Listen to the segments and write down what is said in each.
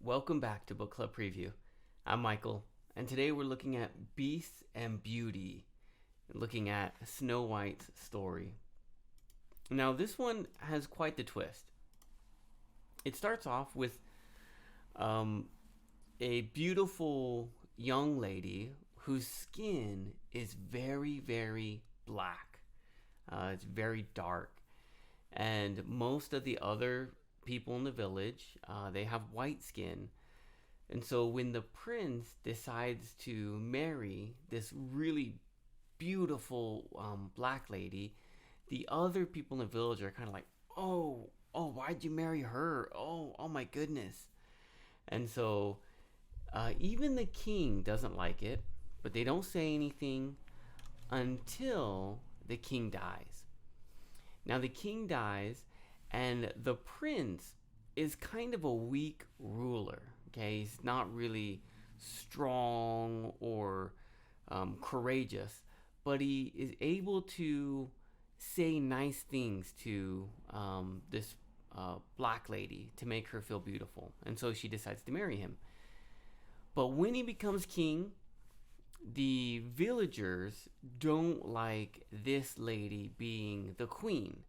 Welcome back to Book Club Preview. I'm Michael, and today we're looking at Beast and Beauty, looking at Snow White's story. Now, this one has quite the twist. It starts off with a beautiful young lady whose skin is very, very black. It's very dark, and most of the other people in the village, they have white skin. And so when the prince decides to marry this really beautiful black lady, the other people in the village are kind of like, oh, why'd you marry her? Oh my goodness. And so even the king doesn't like it, but they don't say anything until the king dies. Now the king dies, and the prince is kind of a weak ruler. Okay, he's not really strong or courageous, but he is able to say nice things to this black lady to make her feel beautiful. And so she decides to marry him. But when he becomes king, the villagers don't like this lady being the queen.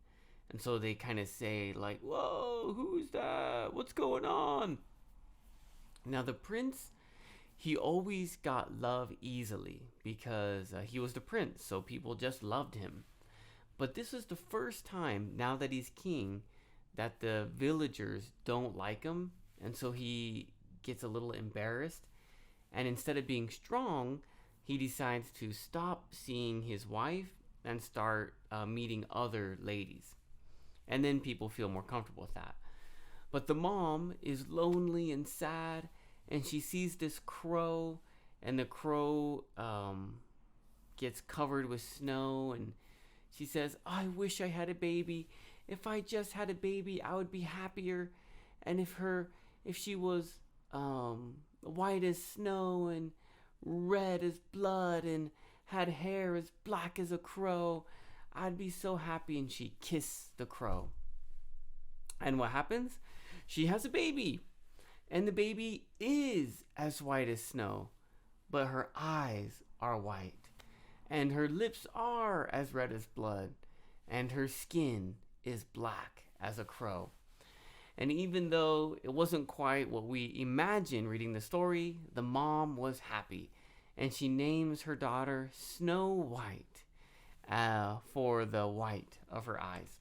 And so they kind of say like, whoa, who's that? What's going on? Now the prince, he always got love easily because he was the prince. So people just loved him. But this is the first time, now that he's king, that the villagers don't like him. And so he gets a little embarrassed. And instead of being strong, he decides to stop seeing his wife and start meeting other ladies. And then people feel more comfortable with that. But the mom is lonely and sad, and she sees this crow, and the crow gets covered with snow, and she says, I wish I had a baby. If I just had a baby, I would be happier. And if she was white as snow and red as blood and had hair as black as a crow, I'd be so happy. And she kissed the crow. And what happens? She has a baby. And the baby is as white as snow, but her eyes are white. And her lips are as red as blood. And her skin is black as a crow. And even though it wasn't quite what we imagined reading the story, the mom was happy. And she names her daughter Snow White for the white of her eyes.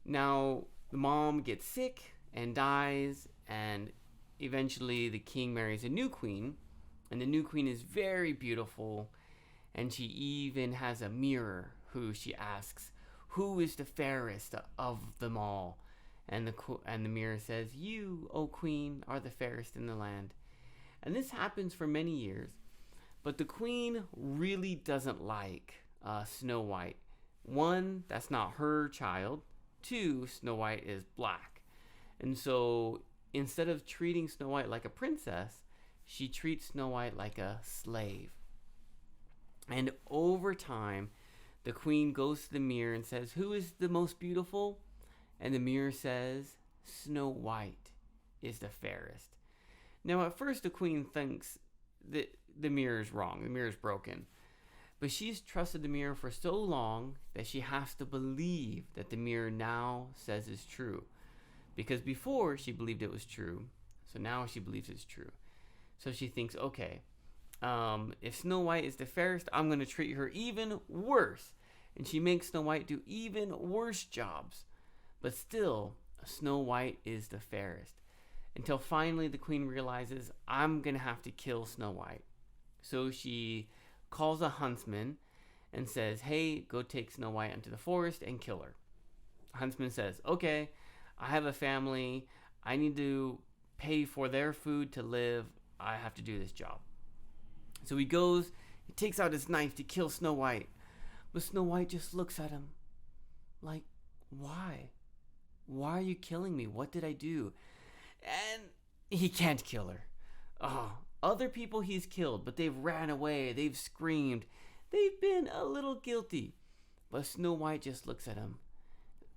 Now, the mom gets sick and dies, and eventually the king marries a new queen. And the new queen is very beautiful, and she even has a mirror who she asks, who is the fairest of them all? And the mirror says, you, O queen, are the fairest in the land. And this happens for many years, but the queen really doesn't like Snow White. One, that's not her child. Two, Snow White is black. And so instead of treating Snow White like a princess, she treats Snow White like a slave. And over time, the queen goes to the mirror and says, who is the most beautiful? And the mirror says, Snow White is the fairest. Now, at first, the queen thinks that the mirror is wrong. The mirror is broken. But she's trusted the mirror for so long that she has to believe that the mirror now says is true. Because before, she believed it was true. So now she believes it's true. So she thinks, okay, if Snow White is the fairest, I'm going to treat her even worse. And she makes Snow White do even worse jobs. But still, Snow White is the fairest. Until finally the queen realizes, I'm going to have to kill Snow White. So she calls a huntsman and says, hey, go take Snow White into the forest and kill her. Huntsman says, okay, I have a family. I need to pay for their food to live. I have to do this job. So he goes, he takes out his knife to kill Snow White. But Snow White just looks at him like, why? Why are you killing me? What did I do? And he can't kill her. Oh, other people he's killed, but they've ran away. They've screamed. They've been a little guilty. But Snow White just looks at him.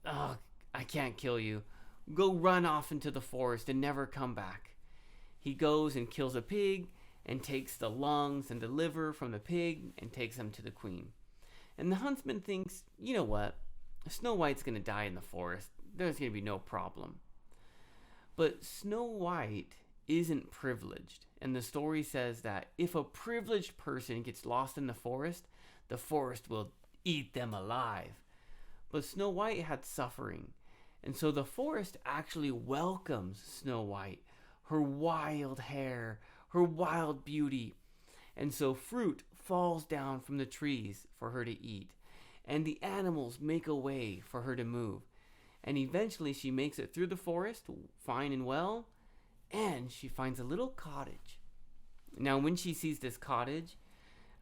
Oh, I can't kill you. go run off into the forest and never come back. He goes and kills a pig and takes the lungs and the liver from the pig and takes them to the queen. And the huntsman thinks, you know what? Snow White's going to die in the forest. There's going to be no problem. But Snow White isn't privileged. And the story says that if a privileged person gets lost in the forest will eat them alive. But Snow White had suffering. And so the forest actually welcomes Snow White, her wild hair, her wild beauty. And so fruit falls down from the trees for her to eat. And the animals make a way for her to move. And eventually she makes it through the forest, fine and well, and she finds a little cottage. Now when she sees this cottage,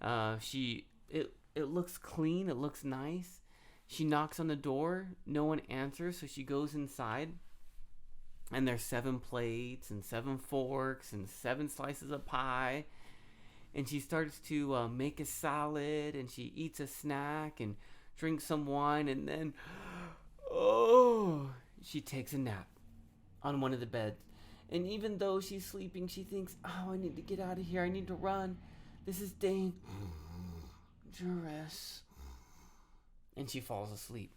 it looks clean, it looks nice. She knocks on the door, no one answers, so she goes inside. And there's 7 plates and 7 forks and 7 slices of pie. And she starts to make a salad, and she eats a snack and drinks some wine, and then, she takes a nap on one of the beds. And even though she's sleeping, she thinks, I need to get out of here. I need to run. This is dangerous. And she falls asleep.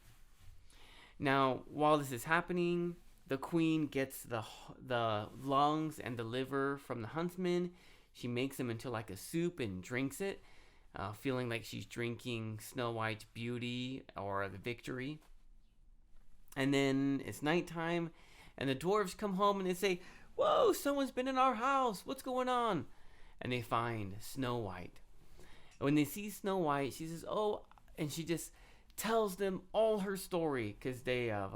Now, while this is happening, the queen gets the lungs and the liver from the huntsman. She makes them into like a soup and drinks it, feeling like she's drinking Snow White's beauty or the victory. And then it's nighttime, and the dwarves come home and they say, whoa, someone's been in our house. What's going on? And they find Snow White. And when they see Snow White, she says, and she just tells them all her story, because they have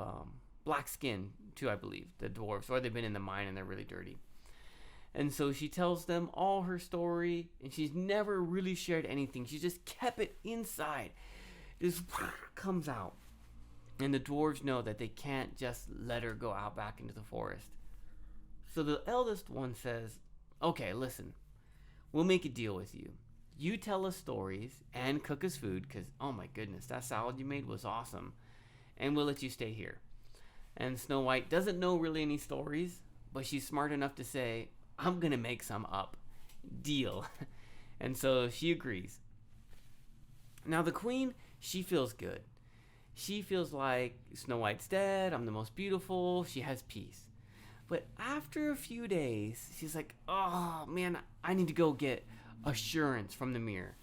black skin too, I believe, the dwarves, or they've been in the mine and they're really dirty. And so she tells them all her story, and she's never really shared anything. She just kept it inside. This comes out. And the dwarves know that they can't just let her go out back into the forest. So the eldest one says, okay, listen, we'll make a deal with you. You tell us stories and cook us food, because, oh my goodness, that salad you made was awesome. And we'll let you stay here. And Snow White doesn't know really any stories, but she's smart enough to say, I'm going to make some up. Deal. And so she agrees. Now the queen, she feels good. She feels like Snow White's dead. I'm the most beautiful. She has peace. But after a few days, she's like, oh man, I need to go get assurance from the mirror.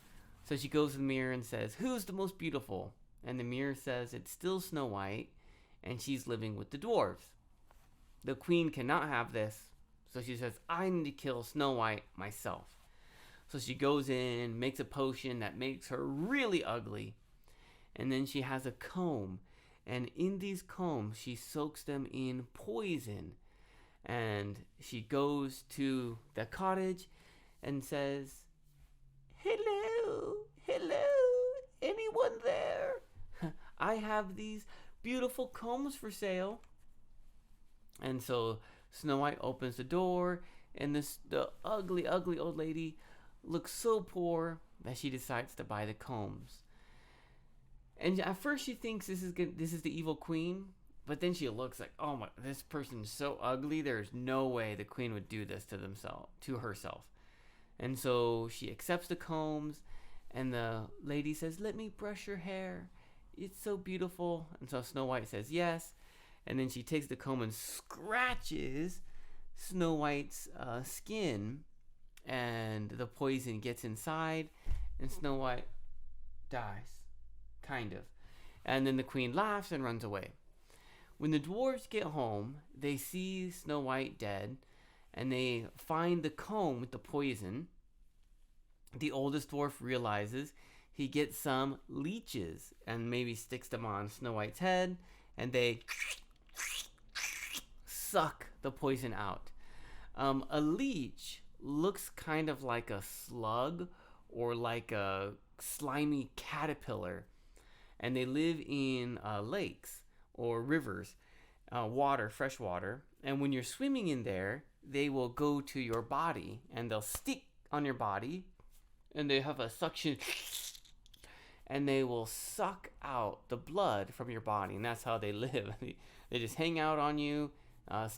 So she goes to the mirror and says, who's the most beautiful? And the mirror says it's still Snow White, and she's living with the dwarves. The queen cannot have this. So she says, I need to kill Snow White myself. So she goes in, makes a potion that makes her really ugly. And then she has a comb. And in these combs, she soaks them in poison. And she goes to the cottage and says, hello, anyone there? I have these beautiful combs for sale. And so Snow White opens the door, and the ugly old lady looks so poor that she decides to buy the combs. And at first she thinks this is the evil queen, but then she looks like, oh my, this person's so ugly. There's no way the queen would do this to herself. And so she accepts the combs, and the lady says, let me brush your hair. It's so beautiful. And so Snow White says yes. And then she takes the comb and scratches Snow White's skin, and the poison gets inside, and Snow White dies, kind of. And then the queen laughs and runs away. When the dwarves get home, they see Snow White dead, and they find the comb with the poison. The oldest dwarf realizes. He gets some leeches and maybe sticks them on Snow White's head, and they suck the poison out. A leech looks kind of like a slug or like a slimy caterpillar, and they live in lakes or rivers, fresh water. And when you're swimming in there, they will go to your body and they'll stick on your body, and they have a suction, and they will suck out the blood from your body, and that's how they live. They just hang out on you,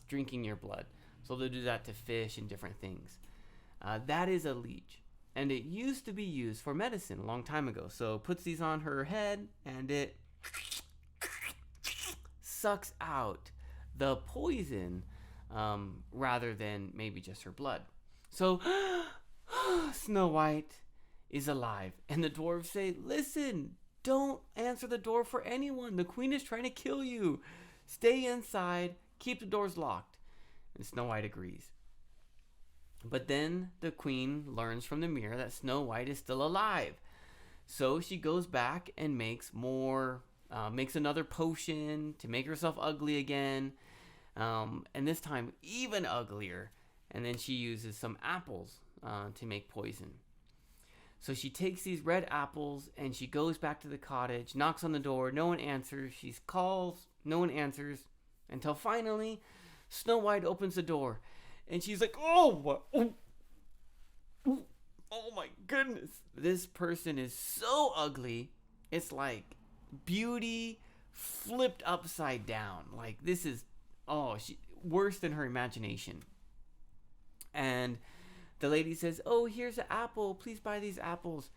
drinking your blood. So they'll do that to fish and different things. That is a leech, and it used to be used for medicine a long time ago. So puts these on her head, and it sucks out the poison rather than maybe just her blood. So Snow White is alive, and the dwarves say, listen, don't answer the door for anyone. The queen is trying to kill you. Stay inside, keep the doors locked. And Snow White agrees. But then the queen learns from the mirror that Snow White is still alive. So she goes back and makes another potion to make herself ugly again. And this time even uglier. And then she uses some apples to make poison. So she takes these red apples and she goes back to the cottage, knocks on the door, no one answers. She calls, no one answers, until finally Snow White opens the door and she's like, oh my goodness. This person is so ugly. It's like beauty flipped upside down. Like this is, worse than her imagination. And the lady says, oh, here's an apple. Please buy these apples.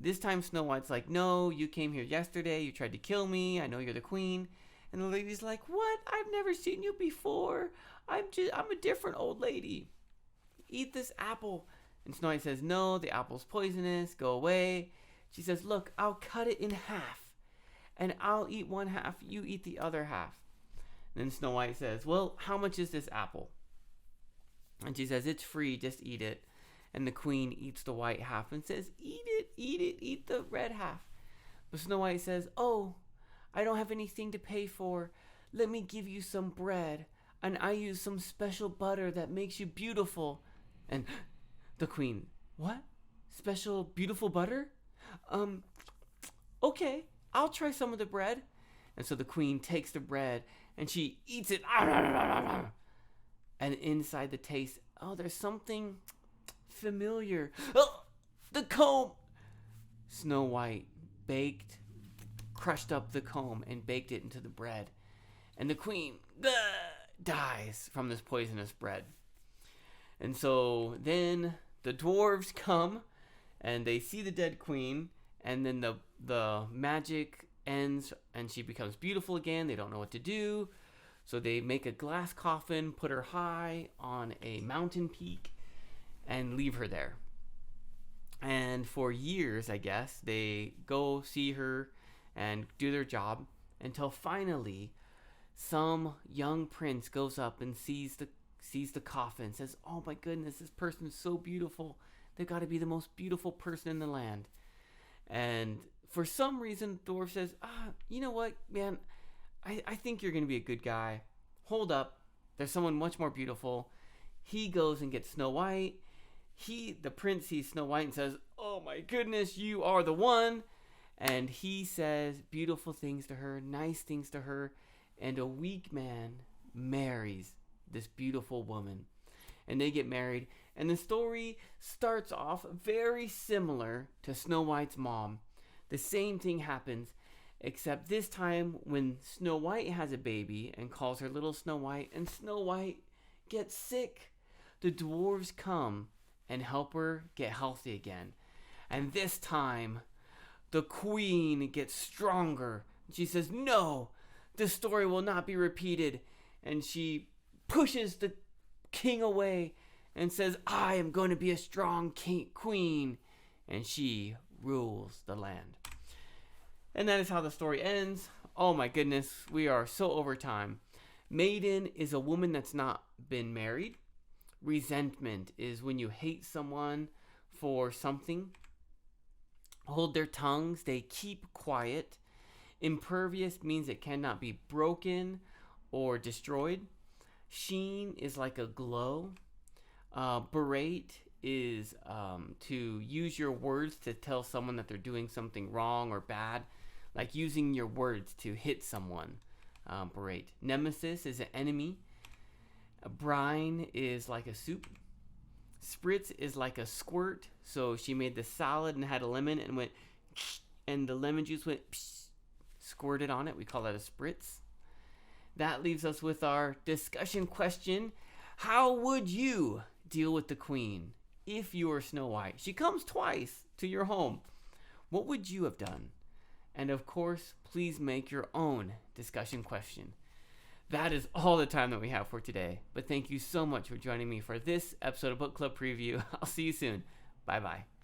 This time Snow White's like, no, you came here yesterday. You tried to kill me. I know you're the queen. And the lady's like, what? I've never seen you before. I'm a different old lady. Eat this apple. And Snow White says, no, the apple's poisonous. Go away. She says, look, I'll cut it in half. And I'll eat one half. You eat the other half. And then Snow White says, well, how much is this apple? And she says, it's free, just eat it. And the queen eats the white half and says, eat the red half. But Snow White says, oh, I don't have anything to pay for. Let me give you some bread. And I use some special butter that makes you beautiful. And the queen, what? Special beautiful butter? Okay, I'll try some of the bread. And so the queen takes the bread and she eats it. And inside the taste, there's something familiar. Oh, the comb! Snow White crushed up the comb and baked it into the bread. And the queen dies from this poisonous bread. And so then the dwarves come and they see the dead queen, and then the magic ends and she becomes beautiful again. They don't know what to do. So they make a glass coffin, put her high on a mountain peak, and leave her there. And for years, I guess, they go see her and do their job until finally some young prince goes up and sees the coffin and says, oh my goodness, this person is so beautiful. They've got to be the most beautiful person in the land. And for some reason, the dwarf says, you know what, man? I think you're going to be a good guy. Hold up. There's someone much more beautiful. He goes and gets Snow White. The prince sees Snow White and says, oh my goodness, you are the one. And he says beautiful things to her, nice things to her. And a weak man marries this beautiful woman. And they get married. And the story starts off very similar to Snow White's mom. The same thing happens. Except this time when Snow White has a baby and calls her little Snow White, and Snow White gets sick, the dwarves come and help her get healthy again. And this time, the queen gets stronger. She says, no, this story will not be repeated. And she pushes the king away and says, I am going to be a strong queen. And she rules the land. And that is how the story ends. Oh my goodness, we are so over time. Maiden is a woman that's not been married. Resentment is when you hate someone for something. Hold their tongues, they keep quiet. Impervious means it cannot be broken or destroyed. Sheen is like a glow. Berate is to use your words to tell someone that they're doing something wrong or bad. Like using your words to hit someone. Berate. Nemesis is an enemy. Brine is like a soup. Spritz is like a squirt. So she made the salad and had a lemon and went and the lemon juice went psh, squirted on it. We call that a spritz. That leaves us with our discussion question. How would you deal with the queen if you were Snow White? She comes twice to your home. What would you have done? And of course, please make your own discussion question. That is all the time that we have for today. But thank you so much for joining me for this episode of Book Club Preview. I'll see you soon. Bye-bye.